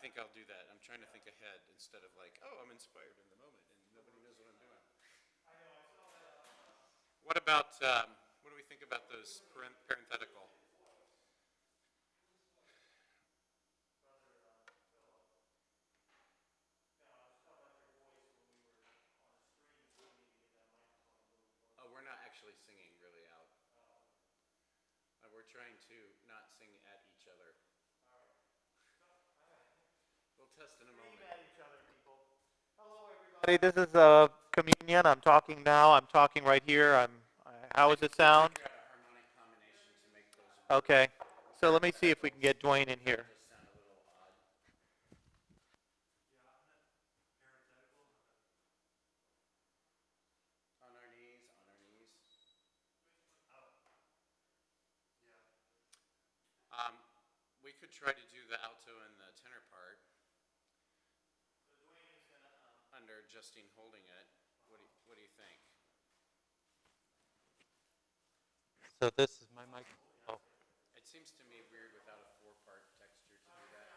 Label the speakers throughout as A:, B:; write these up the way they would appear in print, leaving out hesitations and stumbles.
A: think I'll do that. I'm trying to think ahead instead of like, oh, I'm inspired in the moment and nobody knows what I'm doing. What about, what do we think about those parenthetical? Oh, we're not actually singing really out. We're trying to not sing at each other. We'll test in a moment.
B: At each other, people. Hello, everybody. This is communion. I'm talking now. I'm talking right here. How does it sound?
A: Figure out a harmonic combination to make those work.
B: Okay. So let me see if we can get Dwayne in here.
A: Just sound a little odd. On our knees, on our knees. We could try to do the alto and the tenor part. Under Justine holding it. What do you think?
B: So this is my mic. Oh.
A: It seems to me weird without a four-part texture to do that.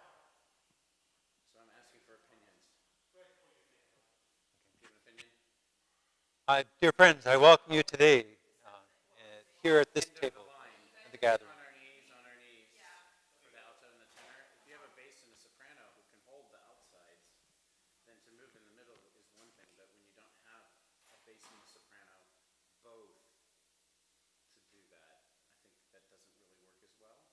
A: So I'm asking for opinions. Do you have an opinion?
B: Dear friends, I welcome you today here at this table at the gathering.
A: On our knees, on our knees. For the alto and the tenor. If you have a bass and a soprano who can hold the outsides, then to move in the middle is one thing. But when you don't have a bass and a soprano, both to do that, I think that doesn't really work as well.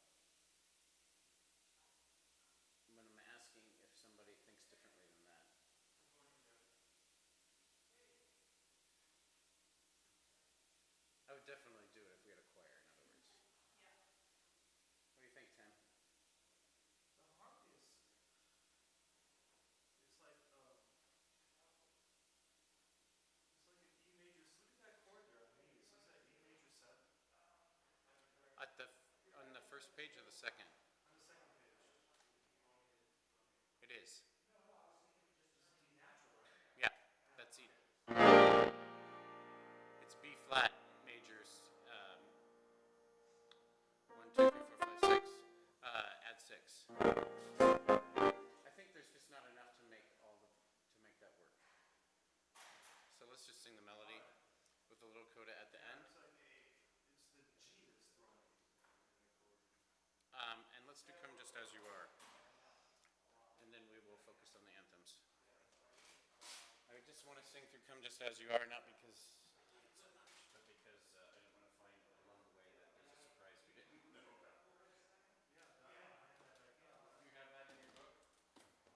A: When I'm asking if somebody thinks differently than that. I would definitely do it if we had a choir, in other words. What do you think, Tim? On the first page or the second? It is. Yeah, that's E. It's B flat majors. 1, 2, 3, 4, 5, 6. Add 6. I think there's just not enough to make that work. So let's just sing the melody with a little coda at the end. And let's do Come Just As You Are. And then we will focus on the anthems. I just want to sing through Come Just As You Are, not because it's so much, but because I don't want to find along the way that there's a surprise we didn't know about. Do you have that in your book?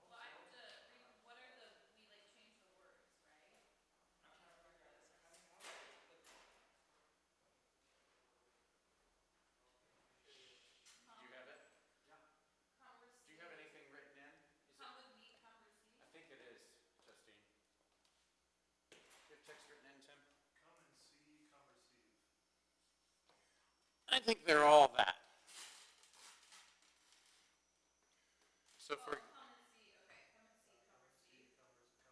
C: Well, I have to read. What are the? We like change the words, right? I'm trying to remember this. We're having more words, but
A: Do you have it?
C: come
A: Do you have
C: receive.
A: anything written in?
C: Come with me. Come receive.
A: I think it is, Justine. Do you have text written in, Tim?
B: Come and see, come receive.
A: I think they're all that. So for
C: Come and see. Okay. Come and see. Come receive.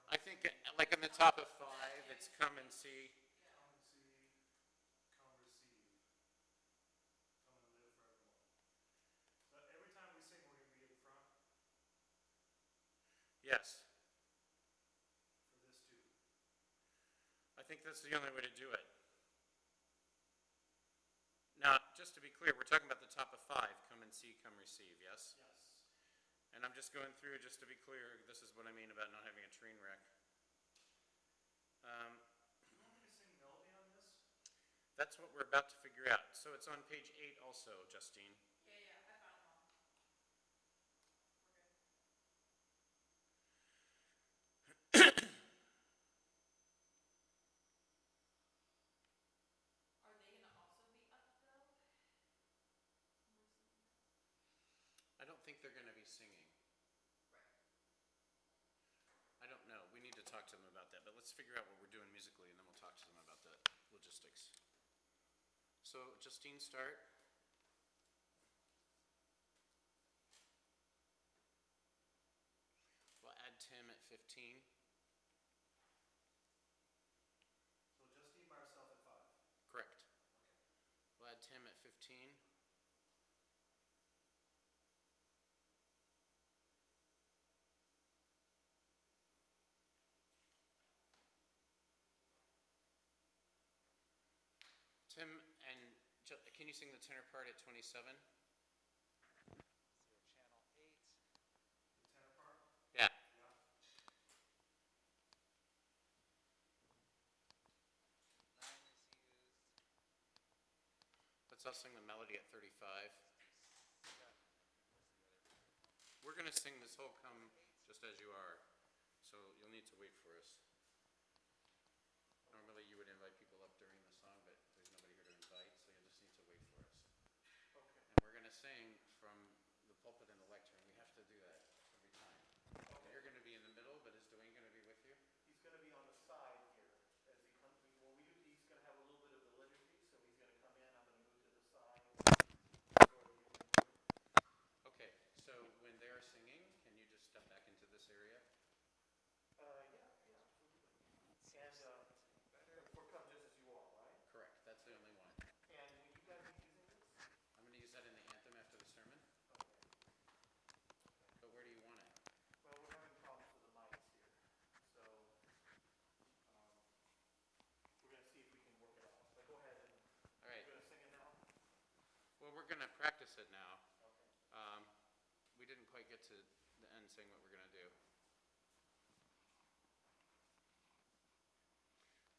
A: I think like on the top of 5, it's come and see.
B: Come and see, come receive. Come and live forevermore. So every time we sing, we're going to be in front.
A: Yes.
B: For this too.
A: I think that's the only way to do it. Now, just to be clear, we're talking about the top of 5. Come and see, come receive, yes?
B: Yes.
A: And I'm just going through, just to be clear, this is what I mean about not having a train wreck.
B: Do you want me to sing melody on this?
A: That's what we're about to figure out. So it's on page 8 also, Justine.
C: Yeah. I found them all. We're good. Are they gonna also be up though?
A: I don't think they're going to be singing.
C: Right.
A: I don't know. We need to talk to them about that. But let's figure out what we're doing musically, and then we'll talk to them about the logistics. So, Justine, start. We'll add Tim at 15.
B: So Justine by herself at 5.
A: Correct.
B: Okay.
A: We'll add Tim at 15. Tim, and can you sing the tenor part at 27?
B: The tenor part?
A: Yeah.
B: Yeah.
A: Let's all sing the melody at 35. We're going to sing this whole Come Just As You Are, so you'll need to wait for us. Normally you would invite people up during the song, but there's nobody here to invite, so you'll just need to wait for us.
B: Okay.
A: And we're going to sing from the pulpit and the lectern. We have to do that every time.
B: Okay.
A: You're going to be in the middle, but is Dwayne going to be with you?
B: He's going to be on the side here as he comes. Well, he's going to have a little bit of the liturgy, so he's going to come in. I'm going to move to the side.
A: Okay, so when they're singing, can you just step back into this area?
B: Yeah, absolutely. And for Come Just As You Are, right?
A: Correct, that's the only one.
B: And will you guys be using this?
A: I'm going to use that in the anthem after the sermon.
B: Okay.
A: But where do you want it?
B: Well, we're having problems with the mics here, so we're going to see if we can work it out. But go ahead and
A: All right.
B: you're going to sing it now?
A: Well, we're going to practice it now.
B: Okay.
A: We didn't quite get to the end saying what we're going to do.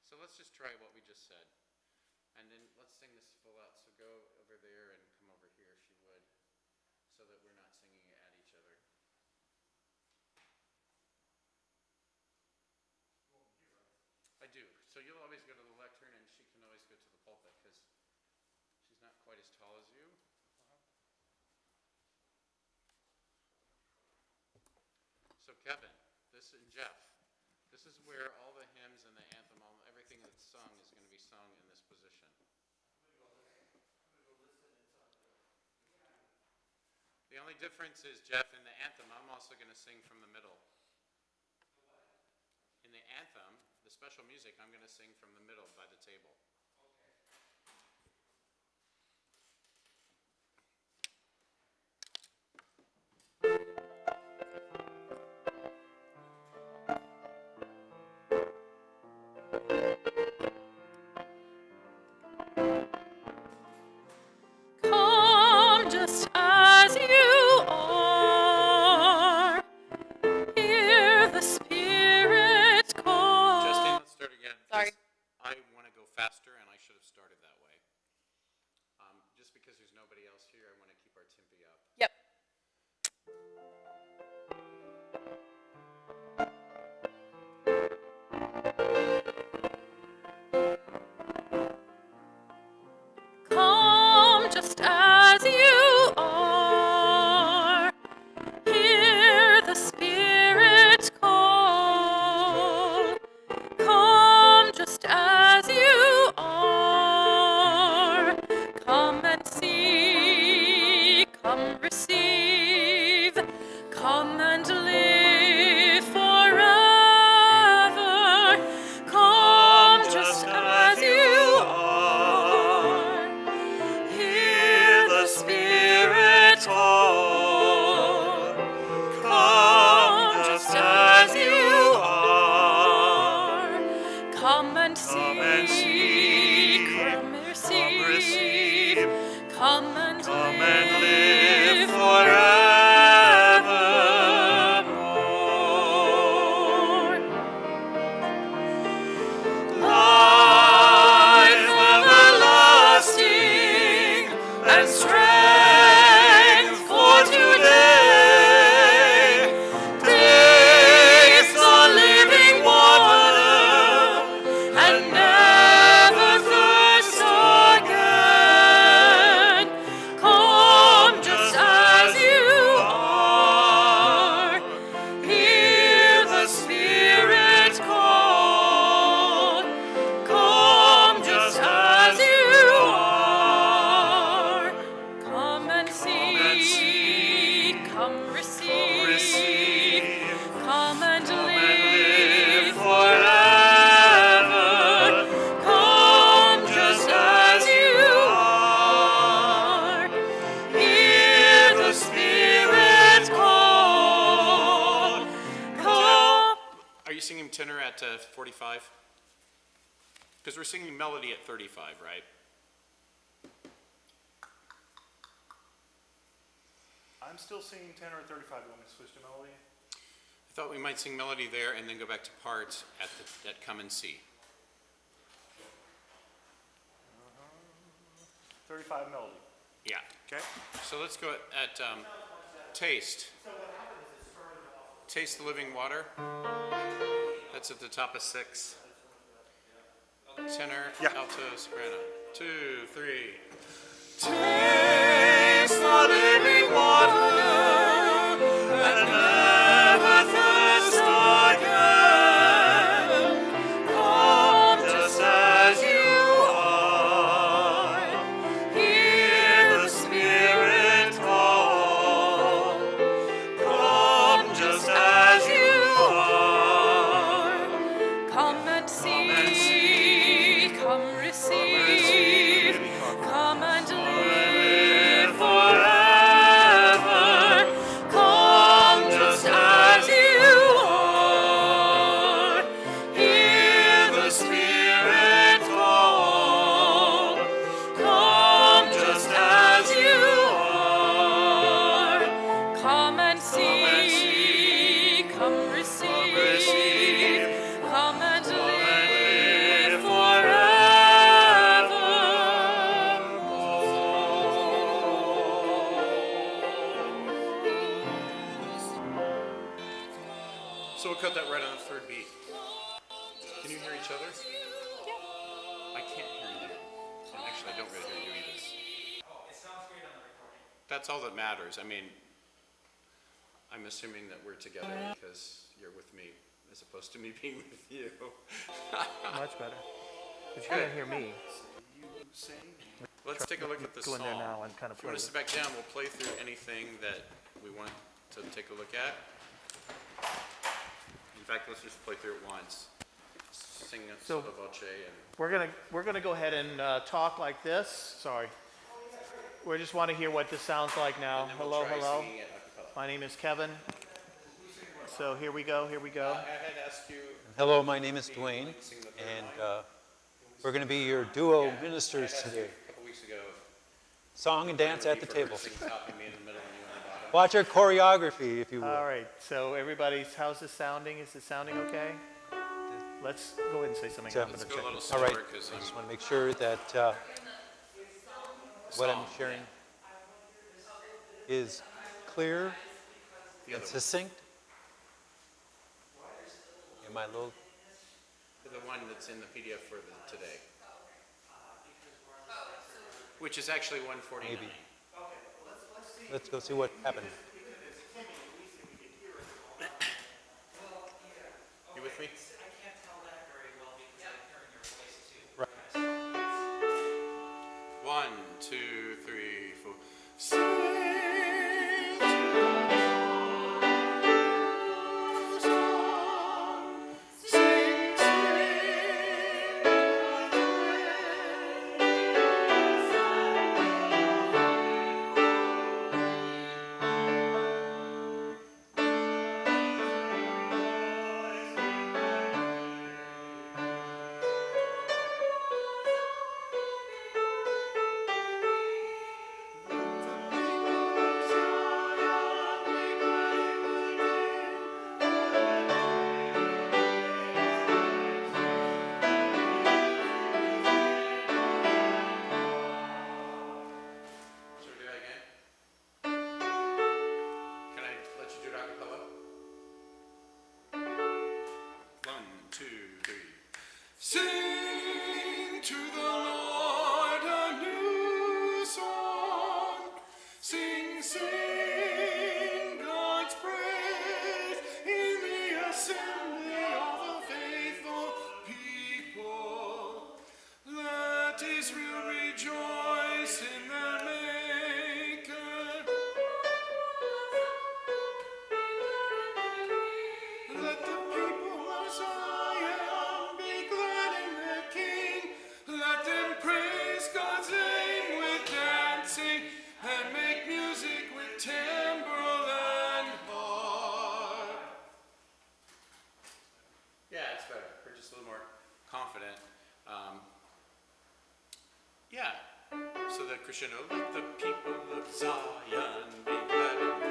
A: So let's just try what we just said. And then let's sing this full out. So go over there and come over here if you would, so that we're not singing at each other.
B: You want me here, right?
A: I do. So you'll always go to the lectern and she can always go to the pulpit because she's not quite as tall as you. So Kevin, and Jeff, this is where all the hymns and the anthem, everything that's sung is going to be sung in this position.
B: I'm going to go listen and talk to you.
A: The only difference is, Jeff, in the anthem, I'm also going to sing from the middle. In the anthem, the special music, I'm going to sing from the middle by the table.
C: Come just as you are. Hear the Spirit call.
A: Justine, let's start again.
C: Sorry.
A: I want to go faster, and I should have started that way. Just because there's nobody else here, I want to keep our tempi up.
C: Yep. Come just as you are. Hear the Spirit call. Come just as you are. Come and see. Come receive. Come and live forever. Come just as you are. Hear the Spirit call. Come just as you are. Come and see. Come and receive. Come and live forevermore. Life everlasting and strength for today. Taste the living water and never thirst again. Come just as you are. Hear the Spirit call. Come just as you are. Come and see. Come receive. Come and live forever. Come just as you are. Hear the Spirit call. Come.
A: Are you singing tenor at 45? Because we're singing melody at 35, right?
B: I'm still seeing tenor at 35. You want me to switch to melody?
A: I thought we might sing melody there and then go back to parts at come and see.
B: 35 melody.
A: Yeah.
B: Okay.
A: So let's go at taste. Taste the living water. That's at the top of 6. Tenor,
B: Yeah.
A: alto, soprano. 2, 3.
B: Taste the living water and never thirst again. Come just as you are. Hear the Spirit call. Come just as you are.
C: Come and see, come receive, come and live forever. Come just as you are. Hear the Spirit call. Come just as you are. Come and see, come receive, come and live
A: So we'll cut that right on the 3rd beat. Can you hear each other? I can't hear you. And actually, I don't really hear you either.
D: It sounds great on the recording.
A: That's all that matters. I mean, I'm assuming that we're together because you're with me as opposed to me being with you.
E: Much better. But you can't hear me.
A: Let's take a look at the
E: Go in
A: song.
E: there now and kind of
A: If you want to sit back down, we'll play through anything that we want to take a look at. In fact, let's just play through it once. Sing it
E: So-
A: sotto voce and
E: We're gonna go ahead and talk like this. Sorry. We just want to hear what this sounds like now.
A: and then we'll
E: Hello,
A: try
E: hello.
A: singing it a cappella.
E: My name is Kevin. So here we go. Here we go.
A: I had asked you.
F: Hello, my name is Dwayne, and we're going to be your duo ministers
A: I asked you
F: today.
A: a couple weeks ago.
F: Song and dance at the
A: for
F: table.
A: singing topping me in the middle and you on the bottom.
F: Watch our choreography, if you will.
E: All right. So everybody's, how's this sounding? Is it sounding okay? Let's go ahead and say something.
F: So-
E: I'm gonna
A: Let's go a
E: check
A: little
E: this.
F: All right,
A: slower because
F: I just want to make sure that what I'm sharing is clear
A: the
F: and
A: other
F: succinct. Am I low?
A: the one that's in the PDF for today. Which is actually 149.
F: Maybe. Let's go see what happened.
A: You with me?
D: I can't tell that very well because I'm hearing your voice too.
A: Right. 1, 2, 3, 4. Should we do that again? Can I let you do it a cappella? 1, 2, 3. Sing to the Lord a new song. Sing, sing God's praise in the assembly of the faithful people. Let Israel rejoice in their Maker. Let the people of Zion be glad in their King. Let them praise God's name with dancing and make music with timbrel and harp. Yeah, it's better. We're just a little more confident. Yeah. So the crescendo, let the people of Zion be glad in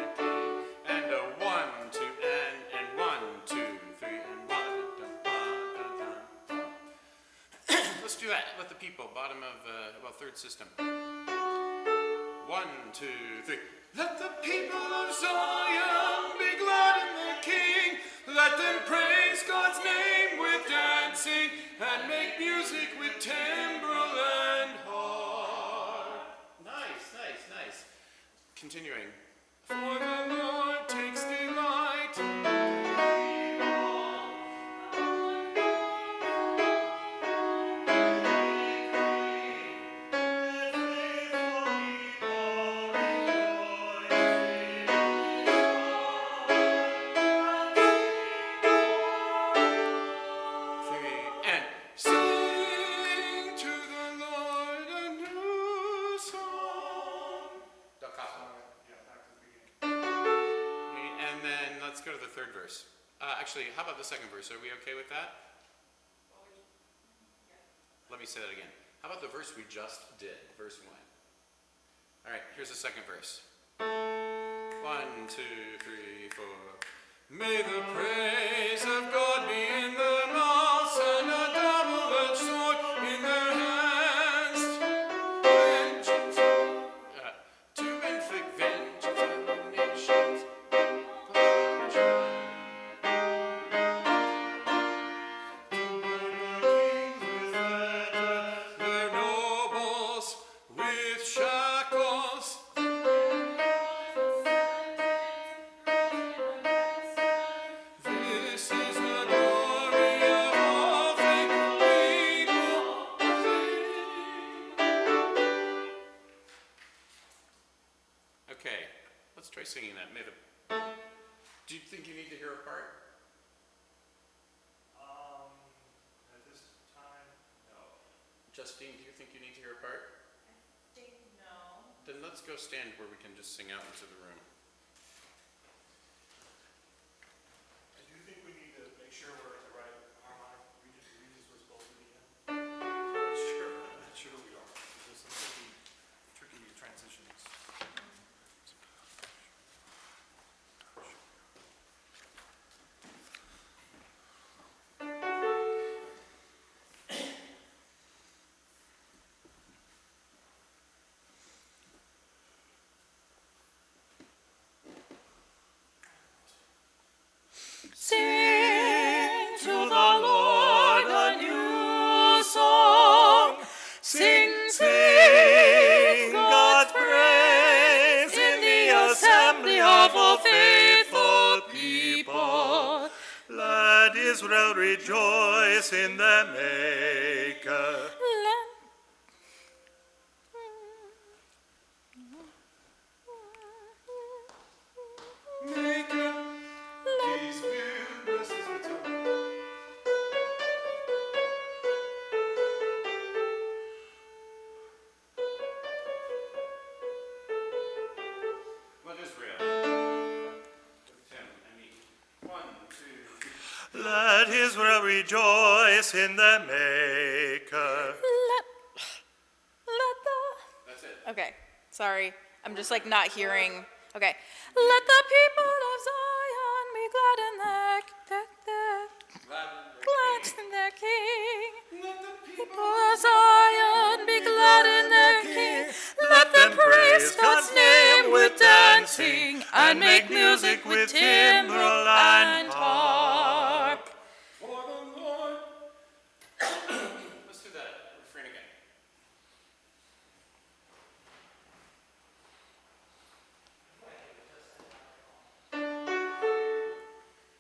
A: let the people, bottom of, third system. 1, 2, 3. Let the people of Zion be glad in their King. Let them praise God's name with dancing and make music with timbrel and harp. Nice, nice, nice. Continuing. For the Lord takes delight in the go to the third verse. Actually, how about the second verse? Are we okay with that? Let me say that again. How about the verse we just did, verse 1? All right, here's the second verse. 1, 2, 3, 4. May the praise of God be in their mouths and a double-edged sword in their hands. Vengeance, to inflict vengeance on the nations. Okay, let's try singing that. Do you think you need to hear a part?
B: At this time, no.
A: Justine, do you think you need to hear a part?
C: I think no.
A: Then let's go stand where we can just sing out into the room.
B: I do think we need to make sure we're at the right harmonic regions we're supposed to be in. Not sure we are. There's some tricky transitions.
G: Sing to the Lord a new song. Sing, sing God's praise in the assembly of all faithful people. Let Israel rejoice in their Maker. Let Israel rejoice in their Maker.
A: That's it.
G: Okay, sorry. I'm just like not hearing. Okay. Let the people of Zion be glad in their King.
A: Let the
G: People of Zion be glad in their King. Let them praise God's name with dancing and make music with timbrel and harp.
A: For the Lord. Let's do that refrain again.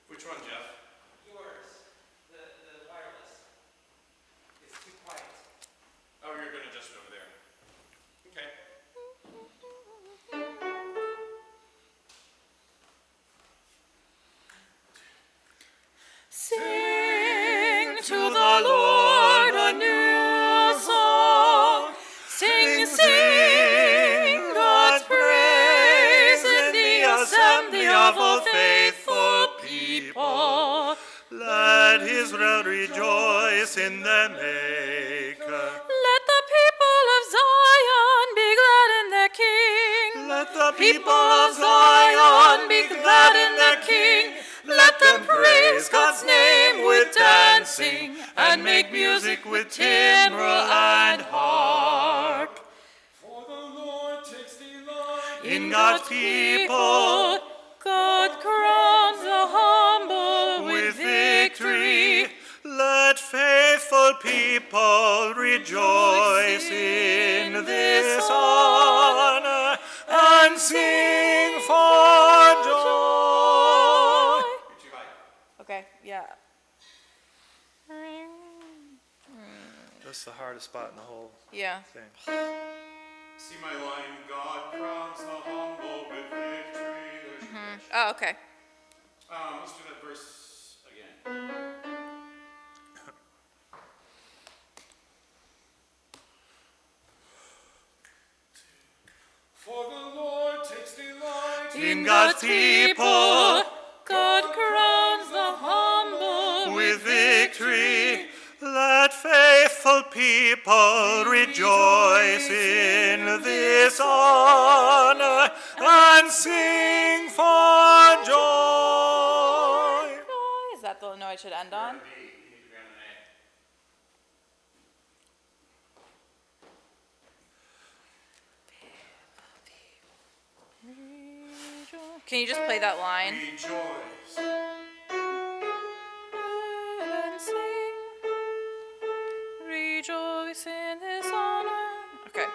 A: Which one, Jeff?
D: Yours, the wireless. It's too quiet.
A: Oh, you're going to adjust it over there. Okay.
G: Sing to the Lord a new song. Sing, sing God's praise in the assembly of all faithful people. Let Israel rejoice in their Maker. Let the people of Zion be glad in their King. Let the people of Zion be glad in their King. Let them praise God's name with dancing and make music with timbrel
B: God's people
G: God crowns the humble with victory.
B: Let faithful people rejoice in this honor and sing for joy.
G: Okay, yeah.
B: That's the hardest spot in the whole
G: Yeah.
B: thing.
A: See my line, God crowns the humble with victory. There's your catch.
G: Oh, okay.
A: Let's do that verse again. For the Lord takes delight
B: In God's people
G: God crowns the humble
B: with victory, let faithful people rejoice in this honor and sing for joy.
G: Is that the note I should end on?
A: B. You need to be on an A.
G: Can you just play that line?
A: Rejoice.
G: And sing. Rejoice in this honor. Okay.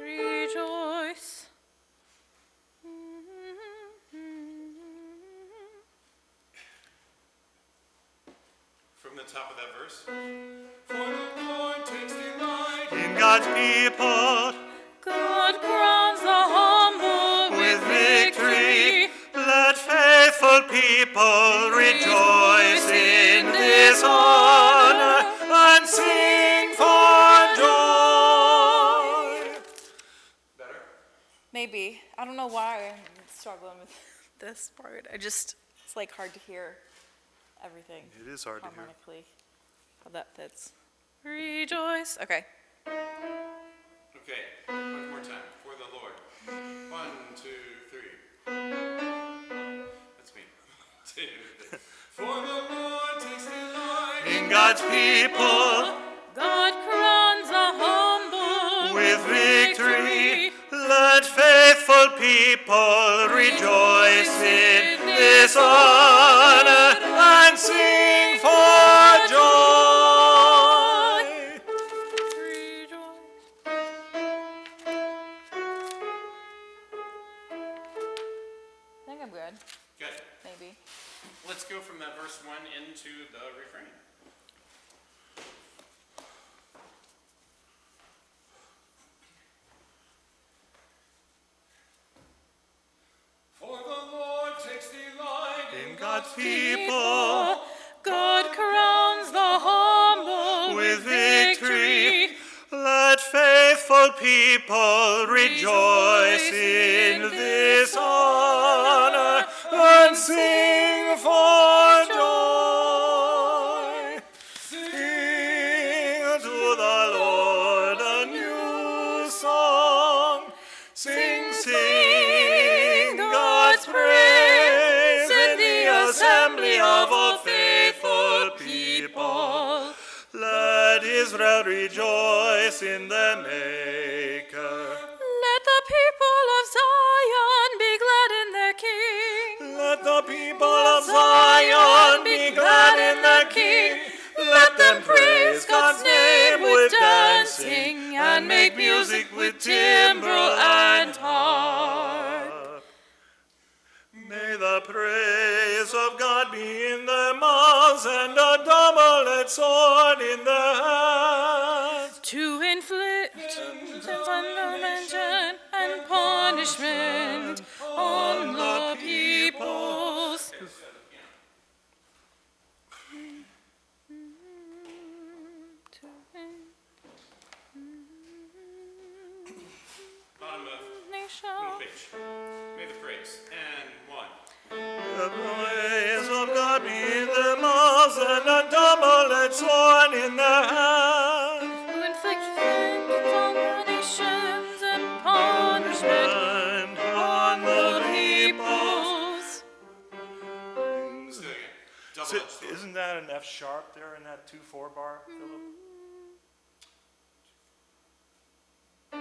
G: Rejoice.
A: From the top of that verse. For the Lord takes delight
B: In God's people
G: God crowns the humble
B: with victory, let faithful people rejoice in this honor and sing for joy.
A: better.
G: Maybe. I don't know why I'm struggling with this part. It's like hard to hear everything
B: It is hard to hear.
G: harmonically. How that fits. Rejoice. Okay.
A: Okay, one more time. For the Lord. 1, 2, 3. That's me. 2, 3. For the Lord takes delight
B: In God's people
G: God crowns the humble
B: with victory, let faithful people rejoice in this honor and sing for joy.
G: Rejoice. I think I'm good.
A: Good.
G: Maybe.
A: Let's go from that verse 1 into the refrain. For the Lord takes delight
B: In God's people
G: God crowns the humble
B: with victory, let faithful people rejoice in this honor and sing for joy. Sing to the Lord a new song. Sing, sing God's praise in the assembly of all faithful people. Let Israel rejoice in their Maker.
G: Let the people of Zion be glad in their King.
B: Let the people of Zion be glad in their King. Let them praise God's name with dancing and make music with timbrel and harp. May the praise of God be in their mouths and a double-edged sword in their hands.
G: To inflict condemnation and punishment on the peoples.
A: Bottom of
G: Nation.
A: page. May the praise. And 1.
B: The praise of God be in their mouths and a double-edged sword in their hands.
G: To inflict vengeance on the nations and punishment
B: And on the
G: peoples.
A: Let's do it again. Double-edged sword.
B: Isn't that an F sharp there in that 2/4 bar, Philip?
A: Did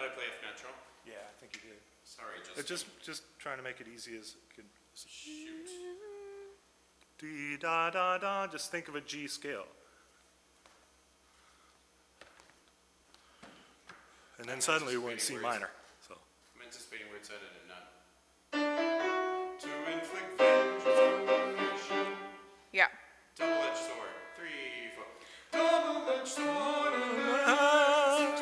A: I play F natural?
B: Yeah. just trying to make it easy as it can. Shoot. D, da, da, da, just think of a G scale. And then suddenly we're in C minor, so.
A: I'm anticipating words cited and none. To inflict vengeance on the nation.
G: Yeah.
A: Double-edged sword. 3, 4. Double-edged sword in the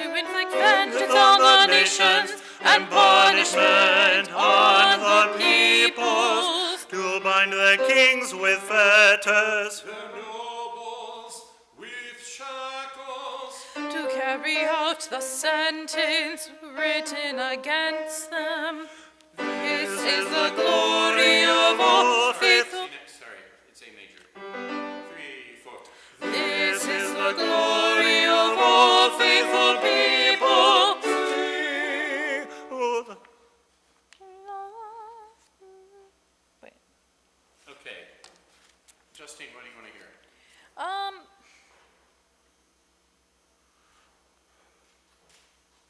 G: To inflict vengeance on the nations and punishment on the peoples.
B: To bind the kings with fetters.
A: The nobles with shackles.
G: To carry out the sentence written against them. This is the glory of all faithful.
A: Sorry, it's A major. 3, 4.
G: This is the glory of all faithful people. Wait.
A: Okay. Justine, what do you want to hear?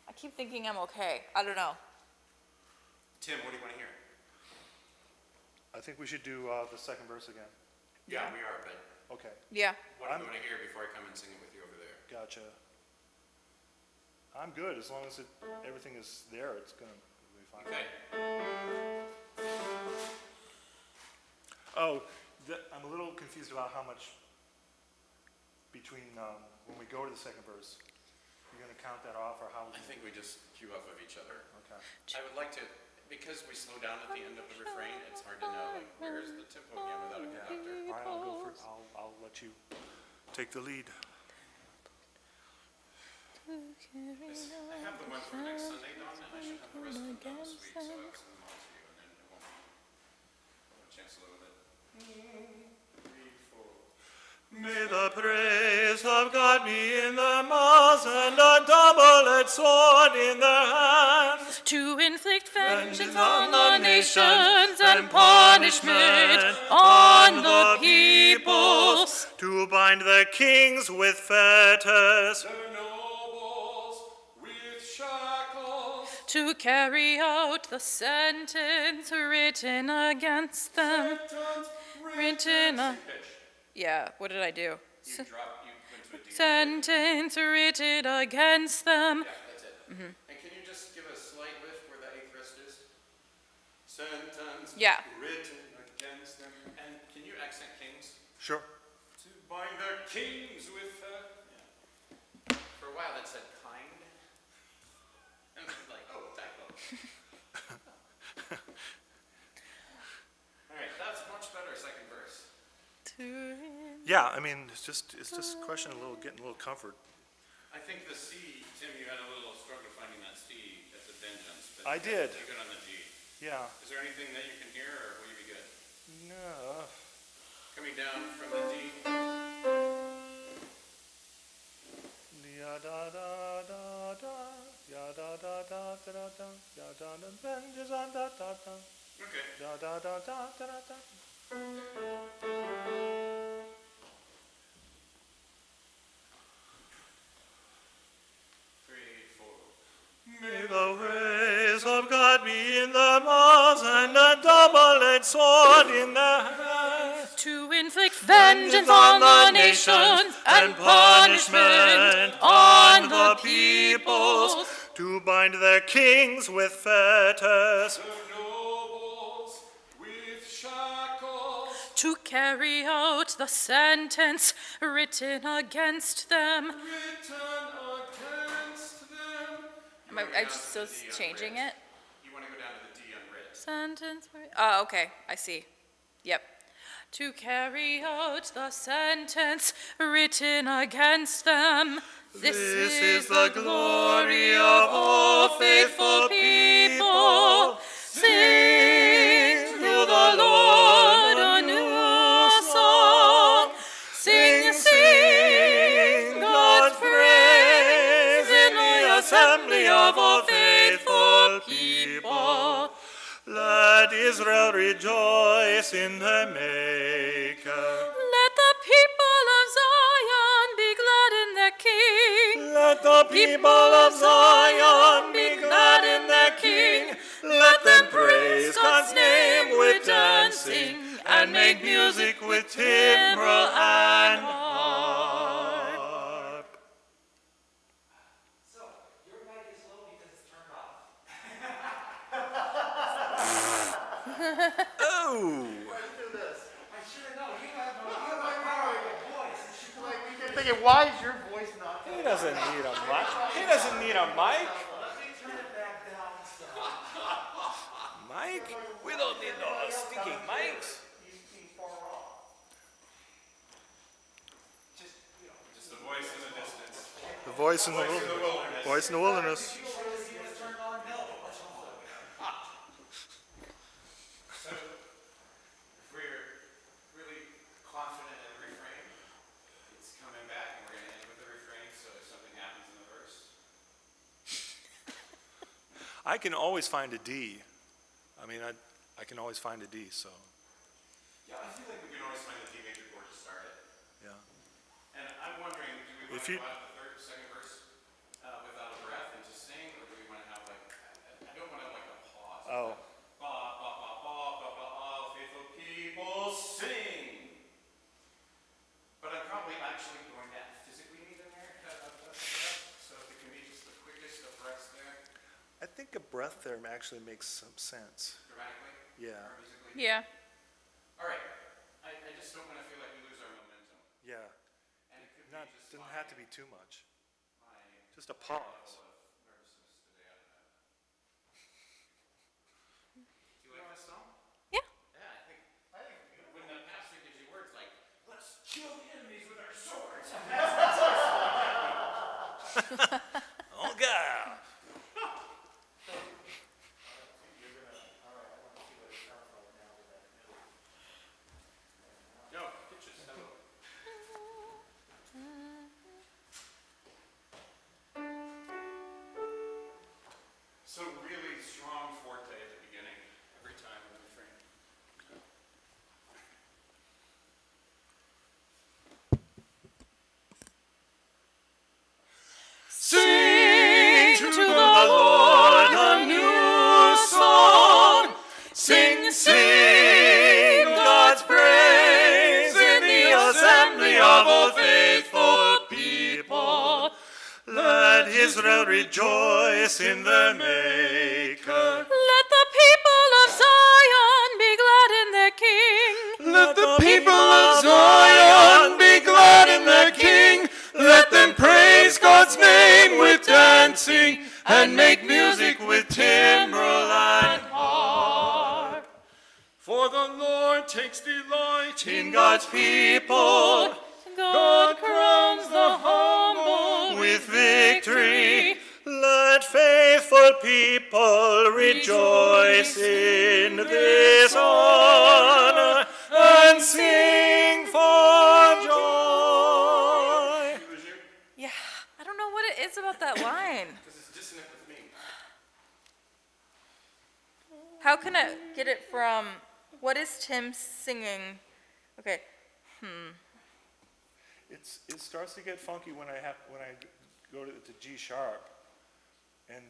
G: I keep thinking I'm okay. I don't know.
A: Tim, what do you want to hear?
B: I think we should do the second verse again.
A: Yeah, we are, but
B: Okay,
G: Yeah.
A: what do you want to hear before I come and sing it with you over there?
B: gotcha. I'm good, as long as everything is there, it's gonna be fine.
A: Okay.
B: Oh, I'm a little confused about how much between, when we go to the second verse, you're gonna count that off, or how?
A: I think we just cue off of each other.
B: Okay.
A: I would like to, because we slow down at the end of the refrain, it's hard to know, like, where's the tempo again without a conductor?
B: All right, I'll go for, I'll let you take the lead.
A: I have the one for next Sunday, Dawn, and I should have the rest of them done this week, so I'll send them all to you, and then it won't have a chance to load it. 3, 4.
B: May the praise of God be in their mouths and a double-edged sword in their hands.
G: To inflict vengeance on the nations and punishment on the peoples.
B: To bind the kings with fetters.
A: The nobles with shackles.
G: To carry out the sentence written against them. Yeah, what did I do?
A: You went to a D.
G: Sentence written against them.
A: Yeah, that's it. And can you just give a slight lift where the eighth rest is? Sentence
G: Yeah.
A: written against them. And can you accent kings?
B: Sure.
A: To bind the kings with For a while it said kind. And I was like, oh, typo. All right, that's much better second verse.
B: Yeah, I mean, it's just a question of getting a little comfort.
A: I think the C, Tim, you had a little struggle finding that C at the vengeance. But
B: I did.
A: You're good on the G.
B: Yeah.
A: Is there anything that you can hear, or will you be good?
B: No.
A: Coming down from the D.
B: Ya da da da da. Ya da da da da da da. Ya da da vengeance on da da da.
A: Okay.
B: Da da da da da da da.
A: 3, 4.
B: May the praise of God be in their mouths and a double-edged sword in their hands.
G: To inflict vengeance on the nations and punishment on the peoples.
B: To bind their kings with fetters.
A: The nobles with shackles.
G: To carry out the sentence written against them.
A: Written against them.
G: Am I still changing it?
A: You want to go down to the D unwrit.
G: Sentence. Oh, okay. I see. Yep. To carry out the sentence written against them. This is the glory of all faithful people. Sing to the Lord a new song. Sing, sing God's praise in the assembly of all faithful people.
B: Let Israel rejoice in their Maker.
G: Let the people of Zion be glad in their King.
B: Let the people of Zion be glad in their King. Let
G: Let them praise God's name with dancing and make music with timbrel and harp.
D: So, your mic is low because it's turned off.
B: Oh!
D: I should have known. You have a power in your voice. You should know.
E: Thinking, why is your voice not?
B: He doesn't need a mic. He doesn't need a mic.
D: Let me turn it back down some.
B: Mike? We don't need no stinking mics.
D: Just, you know.
A: Just the voice in the distance.
B: The voice in the wilderness. Voice in the wilderness.
D: You sure this was turned on? No. What's wrong?
A: So, if we're really confident in the refrain, it's coming back and we're gonna end with the refrain, so if something happens in the verse.
B: I can always find a D. I mean, I can always find a D, so,
A: Yeah, I feel like we can always find a D major chord to start it.
B: yeah.
A: And I'm wondering, do we want
B: If
A: to
B: you-
A: go out the second verse without a breath and just sing, or do we want to have like, I don't want to have like a pause.
B: Oh,
A: Ba, ba, ba, ba, ba, ba, all faithful people sing. But I'm probably actually going to physically need in there, a breath, so if it can be just the quickest of breaths there,
B: I think a breath there actually makes some sense.
A: dramatically
B: Yeah,
A: or musically.
G: Yeah.
A: All right, I just don't want to feel like we lose our momentum.
B: yeah.
A: And it could
B: Not,
A: be just
B: doesn't
A: my,
B: have to be too much.
A: my
B: Just a pause.
A: level of nervousness today, I don't know. Do you like this song?
G: Yeah.
A: Yeah, I think when the pastor gives you words like, let's kill the enemies with our swords.
B: Oh, God.
A: No, pitches, hello. So really strong forte at the beginning, every time in the refrain.
G: Sing to the Lord a new song. Sing, sing God's praise in the assembly of all faithful people.
B: Let Israel rejoice in their Maker.
G: Let the people of Zion be glad in their King.
B: Let the people of Zion be glad in their King. Let them praise God's name with dancing and make music with timbrel and harp. For the Lord takes delight in God's people.
G: God crowns the humble
B: With victory, let faithful people rejoice in this honor and sing for joy.
G: Yeah, I don't know what it is about that line.
A: Because it's dissonant with me.
G: How can I get it from, what is Tim singing? Okay,
B: It starts to get funky when I go to G sharp, and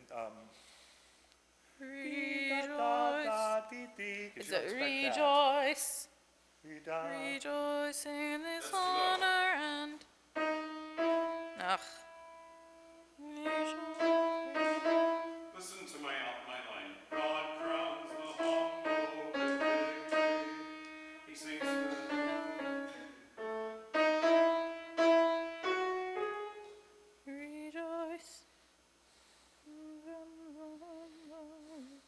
G: rejoice. Is it rejoice? Rejoice in this honor and, ugh.
A: Listen to my line. God crowns the humble with victory. He sings
G: Rejoice.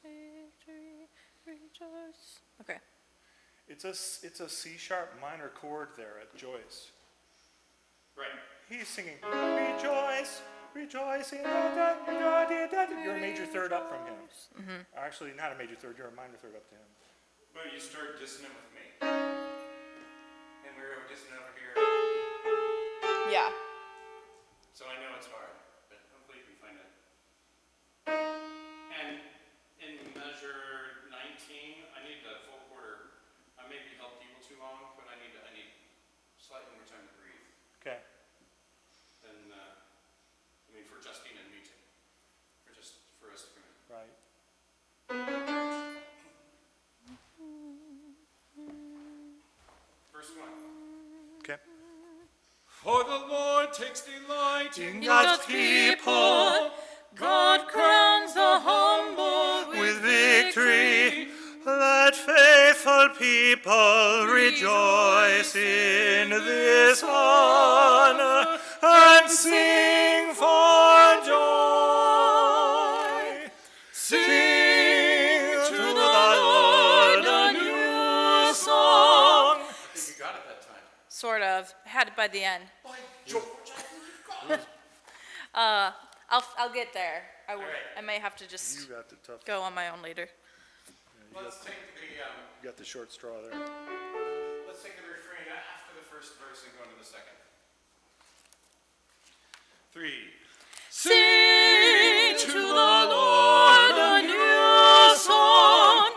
G: Victory, rejoice. Okay.
B: It's a C sharp minor chord there at Joyce.
A: right.
B: He's singing rejoice, rejoice in the You're a major third up from him. Actually, not a major third. You're a minor third up to him.
A: But you start dissonant with me. And we're dissonant over here.
G: Yeah.
A: So I know it's hard, but hopefully you can find it. And in measure 19, I need the full quarter. I maybe held people too long, but I need slightly more time to breathe.
B: Okay.
A: Than, for Justine and me too. For us to come in.
B: Right. verse 1.
D: Okay.
B: For the Lord takes delight in
G: God's people, God crowns the humble with victory.
D: Let faithful people rejoice in this honor and sing for joy. Sing to the Lord a new song.
A: I think you got it that time.
G: Sort of. Had it by the end.
B: By George, I think you've got it.
G: I'll get there.
A: right.
G: I may have to just
D: You got the tough,
G: go on my own later.
A: Let's take
D: you got the short straw there.
A: let's take the refrain after the first verse and go into the second.
B: 3.
G: Sing to the Lord a new song.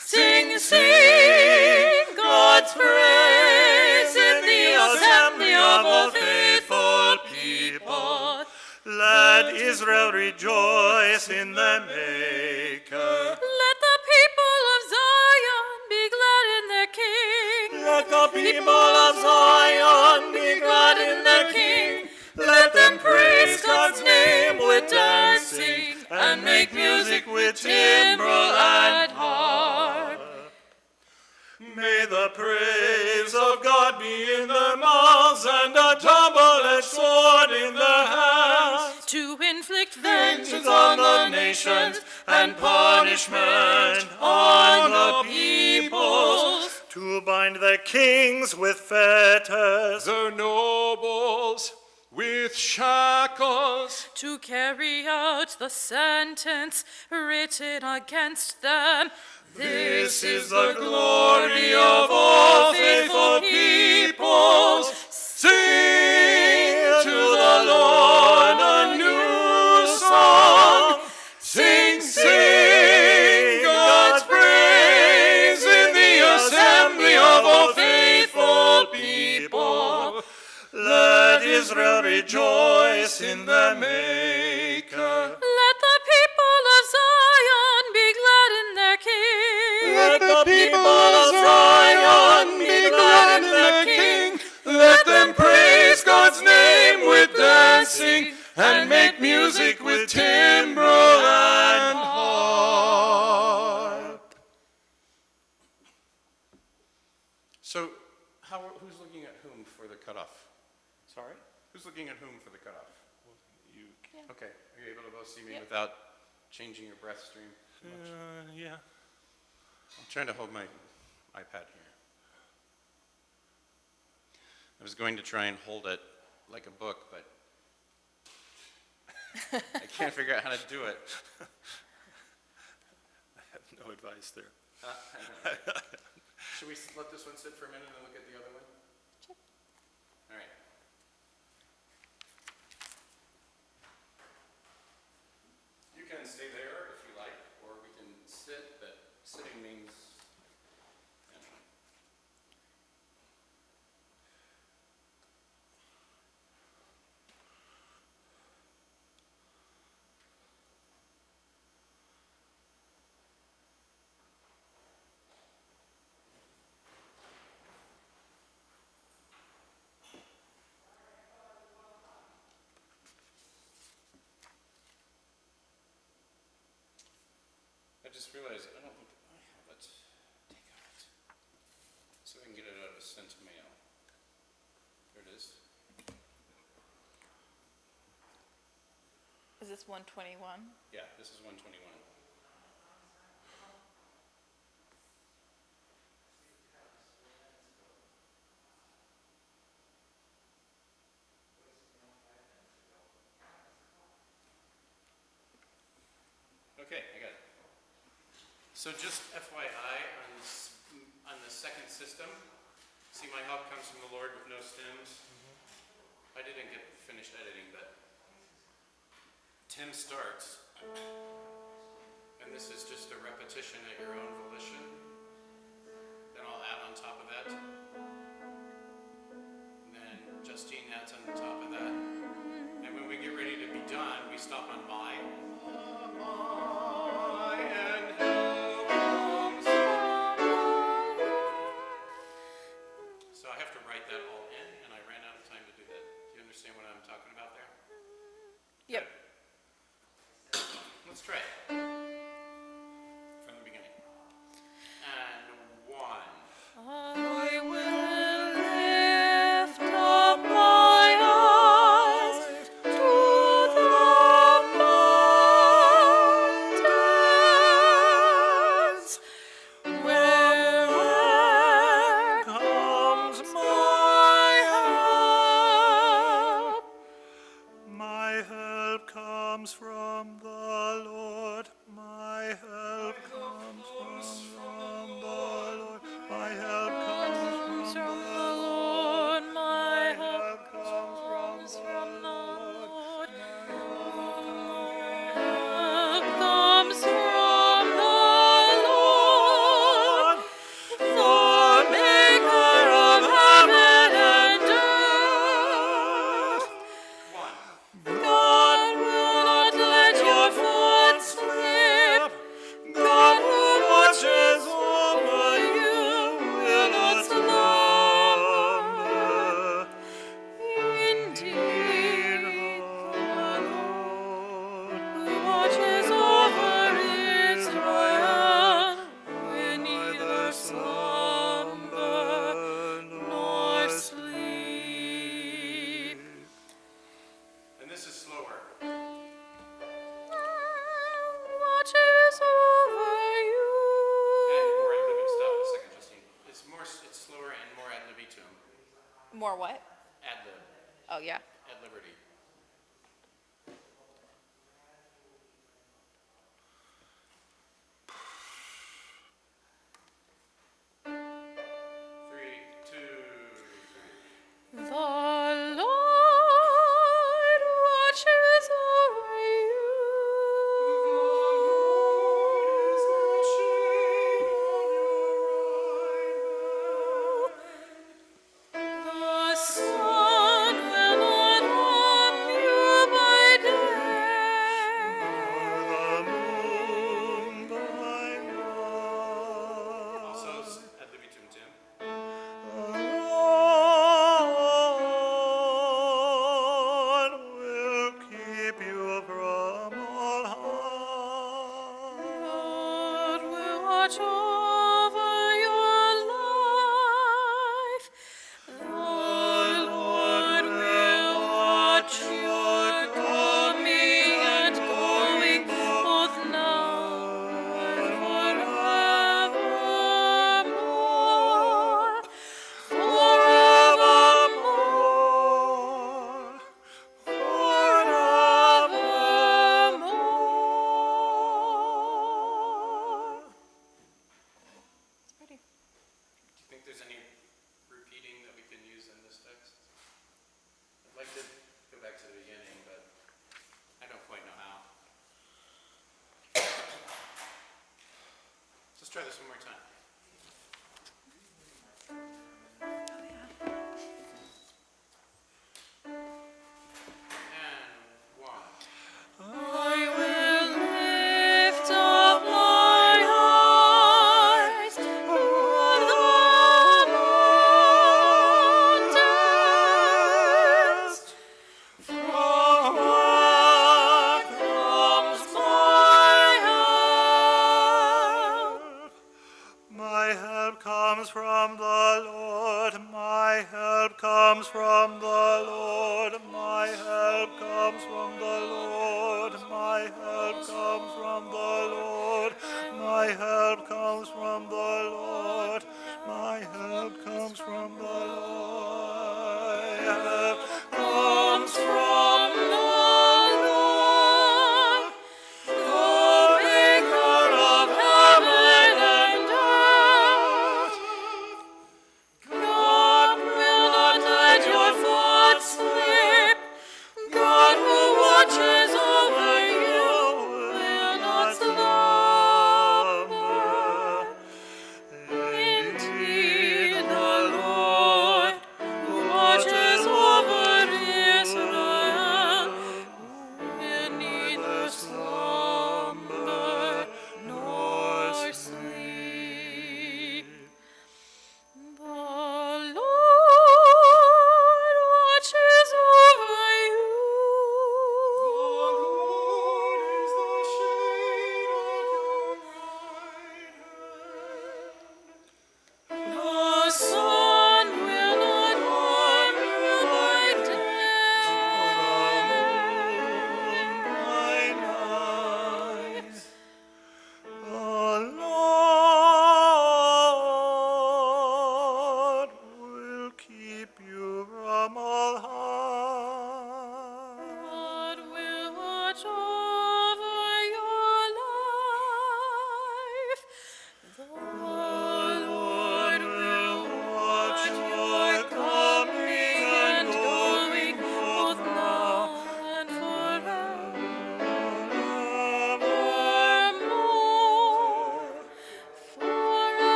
G: Sing, sing God's praise in the assembly of all faithful people.
D: Let Israel rejoice in the Maker.
G: Let the people of Zion be glad in their King.
D: Let the people of Zion be glad in their King. Let them praise God's name with dancing and make music with timbrel and harp. May the praise of God be in their mouths and a double-edged sword in their hands,
G: To inflict vengeance
D: vengeance on the nations and punishment on the peoples, to bind the kings with fetters,
B: The nobles with shackles.
G: to carry out the sentence written against them.
D: This is the glory of all faithful peoples. Sing to the Lord a new song. Sing, sing God's praise in the assembly of all faithful people. Let Israel rejoice in the Maker.
G: Let the people of Zion be glad in their King.
D: Let the people of Zion be glad in their King. Let them praise God's name with dancing and make music with timbrel and harp.
A: So, who's looking at whom for the cutoff?
D: Sorry?
A: Who's looking at whom for the cutoff?
D: You.
A: Okay, are you able to both see me without changing your breath stream?
B: Yeah.
A: I'm trying to hold my iPad here. I was going to try and hold it like a book, but I can't figure out how to do it.
B: I have no advice there.
A: Should we let this one sit for a minute and look at the other one? Sure. All right. You can stay there if you like, or we can sit, but sitting means. I just realized I don't think I have it. Take out. So I can get it out of sent mail. There it is.
G: Is this 121?
A: Yeah, this is 121. Okay, I got it. So just FYI, on the second system, see my help comes from the Lord with no stems. I didn't get finished editing, but Tim starts, and this is just a repetition at your own volition. Then I'll add on top of that. And then Justine adds on top of that. And when we get ready to be done, we stop on my. So Let's try it. From the beginning. And 1.
G: I will lift up my eyes to the mountains, where comes my help?
B: My help comes from the Lord. My help comes from the Lord. My help comes from the Lord.
G: My help
B: comes
G: comes from the Lord. The maker of heaven and earth.
A: 1.
G: God will not let your foot slip. God who watches over you will not slumber. Indeed, the Lord who watches over Israel will neither slumber nor sleep.
A: And this is slower.
G: Watches over you.
A: And more ad-lib. Stop a second, Justine. It's slower and more ad libitum.
C: More what?
A: Ad-lib.
C: Oh, yeah.
A: Ad liberty. Three, 2, 3.
G: The Lord watches over you. The sun will not harm you by day.
A: Also, ad libitum, Tim.
B: Lord will keep you from all harm.
G: Lord will watch over your life. The Lord will watch your coming and going, both now and forevermore. Forevermore. Forevermore.
A: Do you think there's any repeating that we can use in this text? I'd like to go back to the beginning, but I don't quite know how. Let's try this one more time. And 1.
G: I will lift up my eyes to the mountains, from where comes my help?
B: My help comes from the Lord. My help comes from the Lord. My help comes from the Lord. My help comes from the Lord. My help comes from the Lord. My help comes from the Lord. My help comes from the Lord,
G: The maker of heaven and earth. God will not let your foot slip. God who watches over you will not slumber. Indeed, the Lord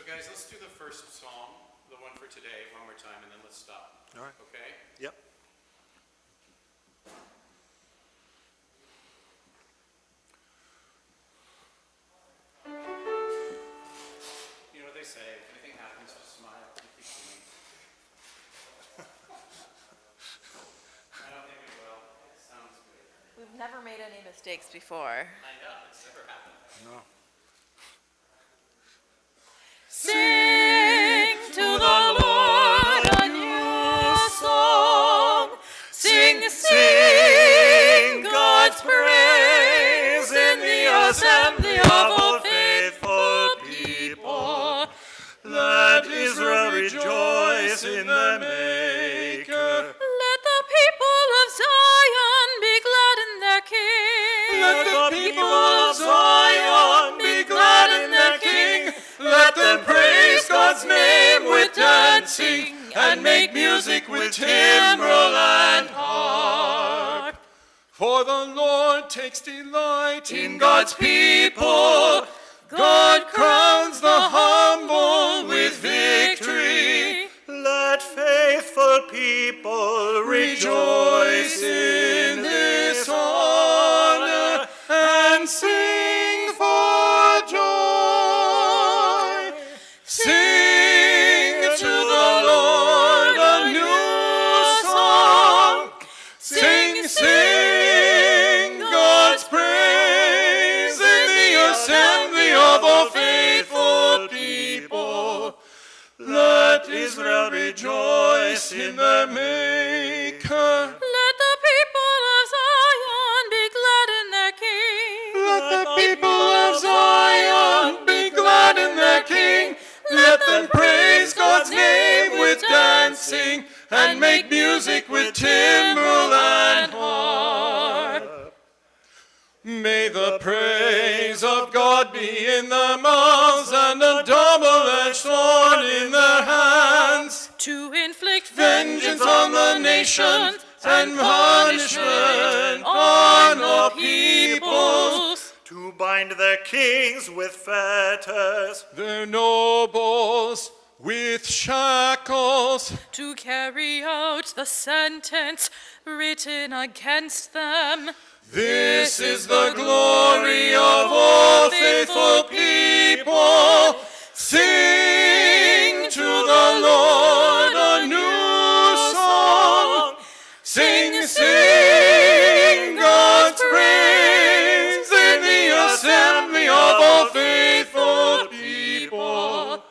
A: So guys, let's do the first psalm, the one for today, one more time, and then let's stop.
B: All right.
A: Okay?
B: Yep.
A: You know what they say, if anything happens, just smile and keep singing. I don't think we will. It sounds good.
G: We've never made any mistakes before.
A: I know, it's never happened.
B: No.
G: Sing to the Lord a new song. Sing, sing God's praise in the assembly of all faithful people.
D: Let Israel rejoice in the Maker.
G: Let the people of Zion be glad in their King.
D: Let the people of Zion be glad in their King. Let them praise God's name with dancing and make music with timbrel and harp. For the Lord takes delight in God's people. God crowns the humble with victory. Let faithful people rejoice in this honor and sing for joy. Sing to the Lord a new song. Sing, sing God's praise in the assembly of all faithful people. Let Israel rejoice in their Maker.
G: Let the people of Zion be glad in their King.
D: Let the people of Zion be glad in their King. Let them praise God's name with dancing and make music with timbrel and harp. May the praise of God be in their mouths and a double-edged sword in their hands.
G: To inflict
D: Vengeance on the nations and punishment on all peoples.
B: To bind their kings with fetters.
D: Their nobles with shackles.
G: To carry out the sentence written against them.
D: This is the glory of all faithful people. Sing to the Lord a new song. Sing, sing God's praise in the assembly of all faithful people.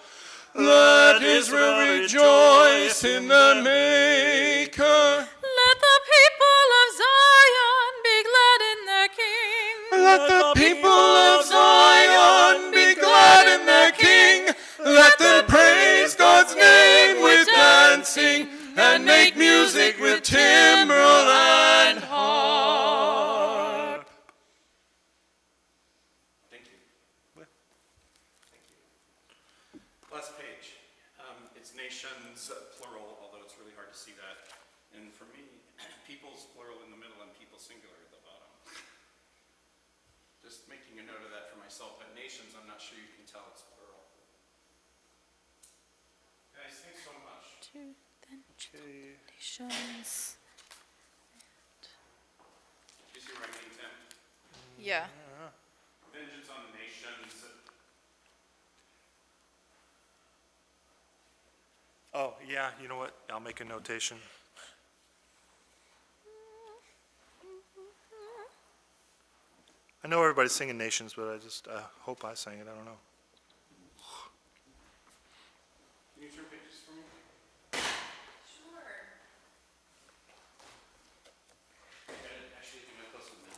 D: Let Israel rejoice in the Maker.
G: Let the people of Zion be glad in their King.
D: Let the people of Zion be glad in their King. Let them praise God's name with dancing and make music with timbrel and harp.
A: Thank you. Last page. It's nations, plural, although it's really hard to see that. And for me, people's plural in the middle and people singular at the bottom. Just making a note of that for myself. But nations, I'm not sure you can tell it's plural. Guys, thanks so much.
G: To the nations.
A: Do you see where I mean, Tim?
G: Yeah.
A: Vengeance on the nations.
B: Oh, yeah, you know what? I'll make a notation. I know everybody's singing nations, but I hope I sang it. I don't know.
A: Can you turn pages for me?
C: Sure.
A: Actually, do my close one now.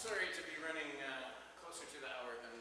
A: sorry to be running closer to the hour than